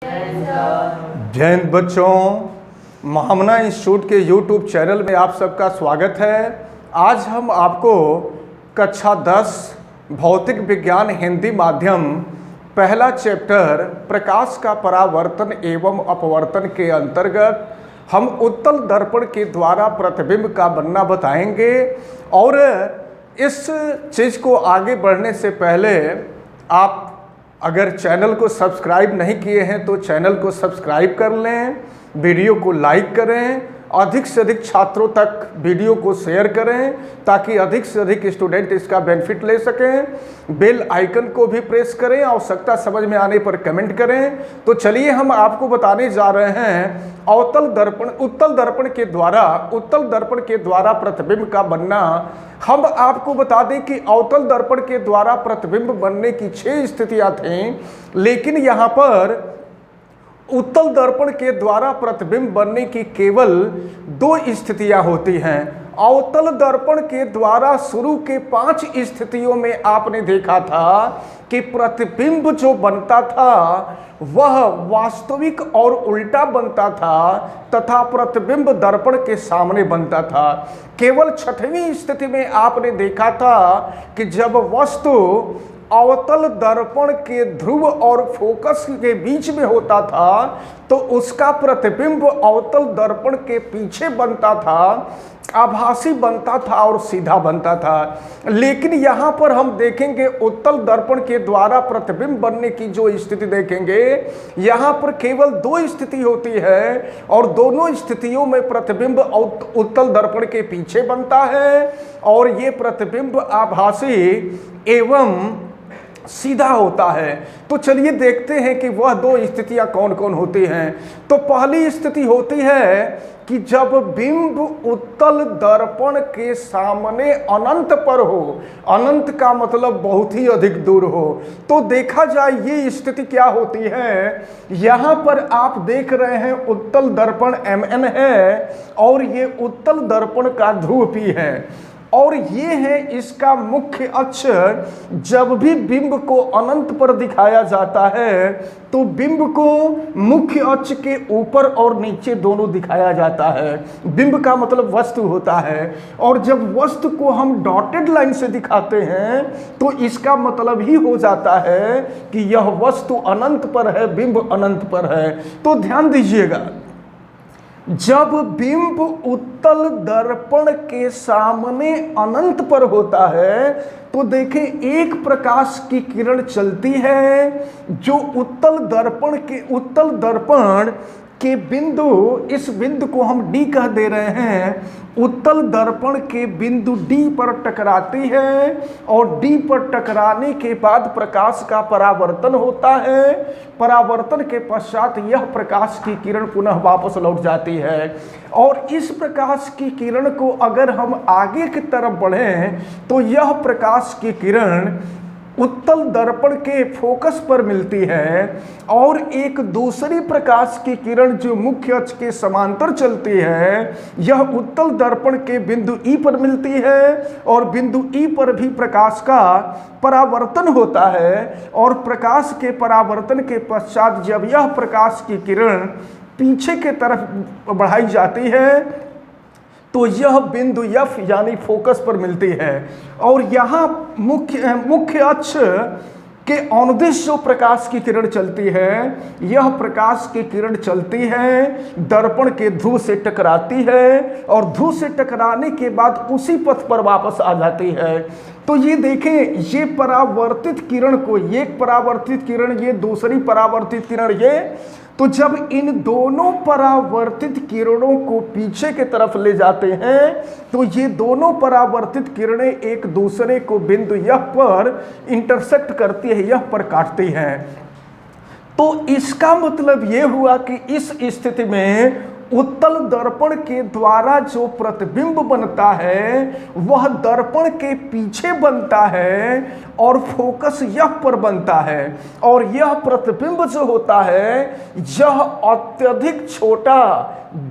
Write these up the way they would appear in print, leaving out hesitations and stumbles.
जय हिंद बच्चों, महामना इंस्टीट्यूट के यूट्यूब चैनल में आप सबका स्वागत है। आज हम आपको कक्षा 10 भौतिक विज्ञान हिंदी माध्यम पहला चैप्टर प्रकाश का परावर्तन एवं अपवर्तन के अंतर्गत हम उत्तल दर्पण के द्वारा प्रतिबिंब का बनना बताएंगे। और इस चीज़ को आगे बढ़ने से पहले आप अगर चैनल को सब्सक्राइब नहीं किए हैं तो चैनल को सब्सक्राइब कर लें, वीडियो को लाइक करें, अधिक से अधिक छात्रों तक वीडियो को शेयर करें ताकि अधिक से अधिक स्टूडेंट इसका बेनिफिट ले सकें। बेल आइकन को भी प्रेस करें, आवश्यकता समझ में आने पर कमेंट करें। तो चलिए हम आपको बताने जा रहे हैं उत्तल दर्पण के द्वारा प्रतिबिंब का बनना। हम आपको बता दें कि अवतल दर्पण के द्वारा प्रतिबिंब बनने की 6 स्थितियां थीं, लेकिन यहाँ पर उत्तल दर्पण के द्वारा प्रतिबिंब बनने की केवल 2 स्थितियां होती हैं। अवतल दर्पण के द्वारा शुरू के 5 स्थितियों में आपने देखा था कि प्रतिबिंब जो बनता था वह वास्तविक और उल्टा बनता था तथा प्रतिबिंब दर्पण के सामने बनता था। केवल 6वीं स्थिति में आपने देखा था कि जब वस्तु अवतल दर्पण के ध्रुव और फोकस के बीच में होता था तो उसका प्रतिबिंब अवतल दर्पण के पीछे बनता था, आभासी बनता था और सीधा बनता था। लेकिन यहाँ पर हम देखेंगे उत्तल दर्पण के द्वारा प्रतिबिंब बनने की जो स्थिति देखेंगे, यहाँ पर केवल 2 स्थिति होती है और दोनों स्थितियों में प्रतिबिंब उत्तल दर्पण के पीछे बनता है और ये प्रतिबिंब आभासी एवं सीधा होता है। तो चलिए देखते हैं कि वह 2 स्थितियां कौन कौन होती हैं। तो पहली स्थिति होती है कि जब बिंब उत्तल दर्पण के सामने अनंत पर हो, अनंत का मतलब बहुत ही अधिक दूर हो। तो देखा जाए ये स्थिति क्या होती है। यहाँ पर आप देख रहे हैं उत्तल दर्पण Mn है और ये उत्तल दर्पण का ध्रुव P है और ये है इसका मुख्य अक्ष। जब भी बिंब को अनंत पर दिखाया जाता है तो बिंब को मुख्य अक्ष के ऊपर और नीचे दोनों दिखाया जाता है। बिंब का मतलब वस्तु होता है और जब वस्तु को हम डॉटेड लाइन से दिखाते हैं तो इसका मतलब ही हो जाता है कि यह वस्तु अनंत पर है, बिंब अनंत पर है। तो ध्यान दीजिएगा, जब बिंब उत्तल दर्पण के सामने अनंत पर होता है तो देखें एक प्रकाश की किरण चलती है जो उत्तल दर्पण के बिंदु, इस बिंदु को हम D कह दे रहे हैं, उत्तल दर्पण के बिंदु D पर टकराती है और D पर टकराने के बाद प्रकाश का परावर्तन होता है। परावर्तन के पश्चात यह प्रकाश की किरण पुनः वापस लौट जाती है और इस प्रकाश की किरण को अगर हम आगे की तरफ बढ़ें तो यह प्रकाश की किरण उत्तल दर्पण के फोकस पर मिलती है और एक दूसरी प्रकाश की किरण जो मुख्य अक्ष के समांतर चलती है यह उत्तल दर्पण के बिंदु E पर मिलती है और बिंदु E पर भी प्रकाश का परावर्तन होता है और प्रकाश के परावर्तन के पश्चात जब यह प्रकाश की किरण पीछे के तरफ बढ़ाई जाती है तो यह बिंदु F यानी फोकस पर मिलती है और यहाँ मुख्य अक्ष के अनुदिश जो प्रकाश की किरण चलती है, यह प्रकाश की किरण चलती है, दर्पण के ध्रुव से टकराती है और ध्रुव से टकराने के बाद उसी पथ पर वापस आ जाती है। तो ये देखें, ये परावर्तित किरण को, ये परावर्तित किरण, ये दूसरी परावर्तित किरण, ये तो जब इन दोनों परावर्तित किरणों को पीछे की तरफ ले जाते हैं तो ये दोनों परावर्तित किरणें एक दूसरे को बिंदु यह पर इंटरसेक्ट करती है, यह पर काटती हैं। तो इसका मतलब ये हुआ कि इस स्थिति में उत्तल दर्पण के द्वारा जो प्रतिबिंब बनता है वह दर्पण के पीछे बनता है और फोकस यह पर बनता है और यह प्रतिबिंब जो होता है यह अत्यधिक छोटा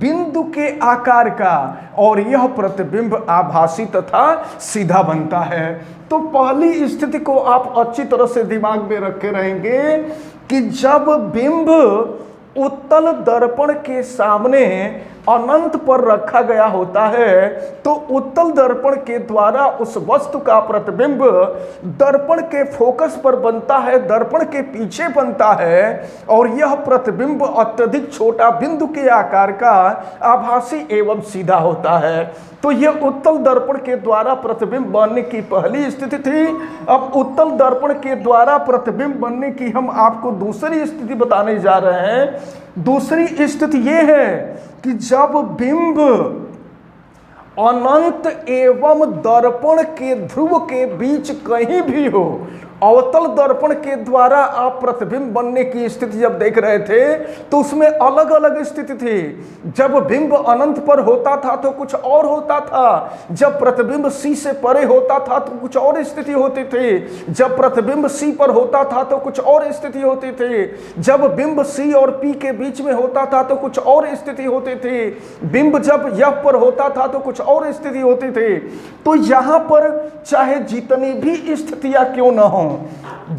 बिंदु के आकार का और यह प्रतिबिंब आभासी तथा सीधा बनता है। तो पहली स्थिति को आप अच्छी तरह से दिमाग में रखे रहेंगे कि जब बिंब उत्तल दर्पण के सामने अनंत पर रखा गया होता है तो उत्तल दर्पण के द्वारा उस वस्तु का प्रतिबिंब दर्पण के फोकस पर बनता है, दर्पण के पीछे बनता है, और यह प्रतिबिंब अत्यधिक छोटा बिंदु के आकार का आभासी एवं सीधा होता है। तो यह उत्तल दर्पण के द्वारा प्रतिबिंब बनने की पहली स्थिति थी। अब उत्तल दर्पण के द्वारा प्रतिबिंब बनने की हम आपको दूसरी स्थिति बताने जा रहे हैं। दूसरी स्थिति यह है कि जब बिंब अनंत एवं दर्पण के ध्रुव के बीच कहीं भी हो। अवतल दर्पण के द्वारा आप प्रतिबिंब बनने की स्थिति जब देख रहे थे तो उसमें अलग अलग स्थिति थी। जब बिंब अनंत पर होता था तो कुछ और होता था, जब प्रतिबिंब सी से परे होता था तो कुछ और स्थिति होती थी, जब प्रतिबिंब सी पर होता था तो कुछ और स्थिति होती थी, जब बिंब सी और पी के बीच में होता था तो कुछ और स्थिति होती थी, बिंब जब यह पर होता था तो कुछ और स्थिति होती थी। तो यहां पर चाहे जितनी भी स्थितियां क्यों न हो,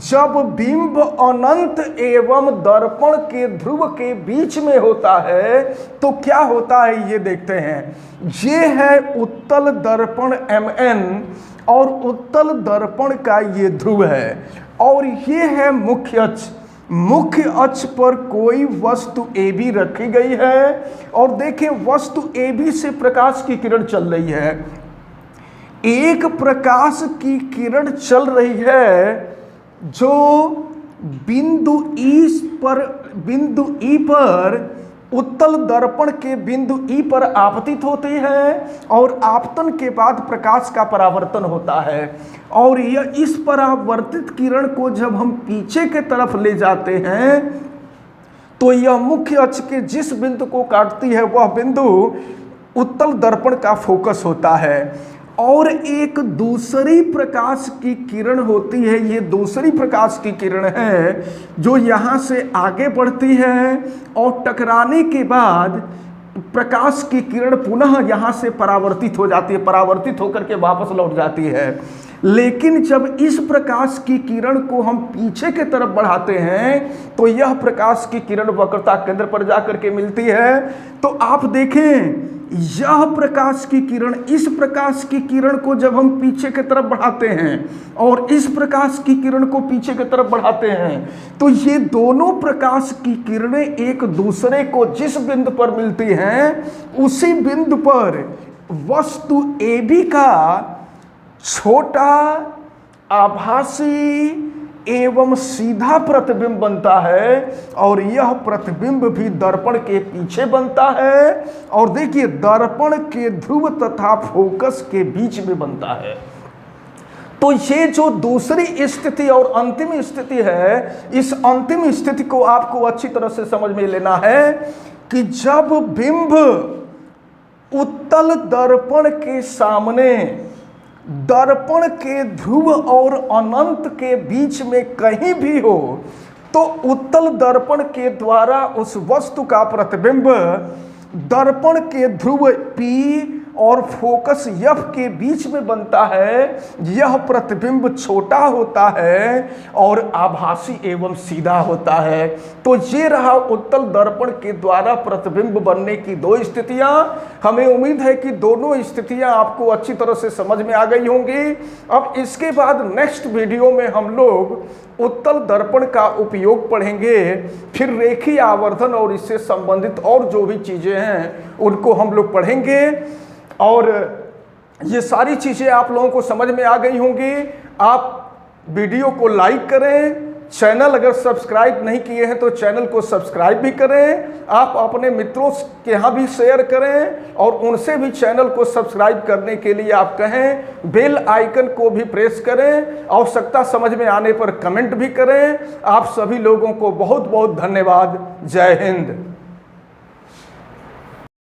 जब बिंब अनंत एवं दर्पण के ध्रुव के बीच में होता है तो क्या होता है ये देखते हैं। ये है उत्तल दर्पण Mn और उत्तल दर्पण का ये ध्रुव है, और ये है मुख्य अक्ष। मुख्य अक्ष पर कोई वस्तु AB रखी गई है, और देखें वस्तु AB से प्रकाश की किरण चल रही है। एक प्रकाश की किरण चल रही है जो बिंदु E पर उत्तल दर्पण के बिंदु E पर आपतित होती है, और आपतन के बाद प्रकाश का परावर्तन होता है। और यह इस परावर्तित किरण को जब हम पीछे के तरफ ले जाते हैं तो यह मुख्य अक्ष के जिस बिंदु को काटती है वह बिंदु उत्तल दर्पण का फोकस होता है। और एक दूसरी प्रकाश की किरण होती है, ये दूसरी प्रकाश की किरण है जो यहाँ से आगे बढ़ती है और टकराने के बाद प्रकाश की किरण पुनः यहाँ से परावर्तित हो जाती है, परावर्तित होकर के वापस लौट जाती है। लेकिन जब इस प्रकाश की किरण को हम पीछे के तरफ बढ़ाते हैं तो यह प्रकाश की किरण वक्रता केंद्र पर जाकर के मिलती है। तो आप देखें यह प्रकाश की किरण इस प्रकाश की किरण को जब हम पीछे की तरफ बढ़ाते हैं और इस प्रकाश की किरण को पीछे की तरफ बढ़ाते हैं तो ये दोनों प्रकाश की किरणें एक दूसरे को जिस बिंदु पर मिलती हैं उसी बिंदु पर वस्तु AB का छोटा आभासी एवं सीधा प्रतिबिंब बनता है, और यह प्रतिबिंब भी दर्पण के पीछे बनता है, और देखिए दर्पण के ध्रुव तथा फोकस के बीच में बनता है। तो ये जो दूसरी स्थिति और अंतिम स्थिति है, इस अंतिम स्थिति को आपको अच्छी तरह से समझ में लेना है कि जब बिंब उत्तल दर्पण के सामने दर्पण के ध्रुव और अनंत के बीच में कहीं भी हो तो उत्तल दर्पण के द्वारा उस वस्तु का प्रतिबिंब दर्पण के ध्रुव P और फोकस F के बीच में बनता है। यह प्रतिबिंब छोटा होता है और आभासी एवं सीधा होता है। तो ये रहा उत्तल दर्पण के द्वारा प्रतिबिंब बनने की दो स्थितियां। हमें उम्मीद है कि दोनों स्थितियां आपको अच्छी तरह से समझ में आ गई होंगी। अब इसके बाद नेक्स्ट वीडियो में हम लोग उत्तल दर्पण का उपयोग पढ़ेंगे, फिर रेखीय आवर्धन और इससे संबंधित और जो भी चीजें हैं उनको हम लोग पढ़ेंगे। और ये सारी चीज़ें आप लोगों को समझ में आ गई होंगी। आप वीडियो को लाइक करें, चैनल अगर सब्सक्राइब नहीं किए हैं तो चैनल को सब्सक्राइब भी करें। आप अपने मित्रों के यहाँ भी शेयर करें और उनसे भी चैनल को सब्सक्राइब करने के लिए आप कहें। बेल आइकन को भी प्रेस करें। आवश्यकता समझ में आने पर कमेंट भी करें। आप सभी लोगों को बहुत बहुत धन्यवाद। जय हिंद।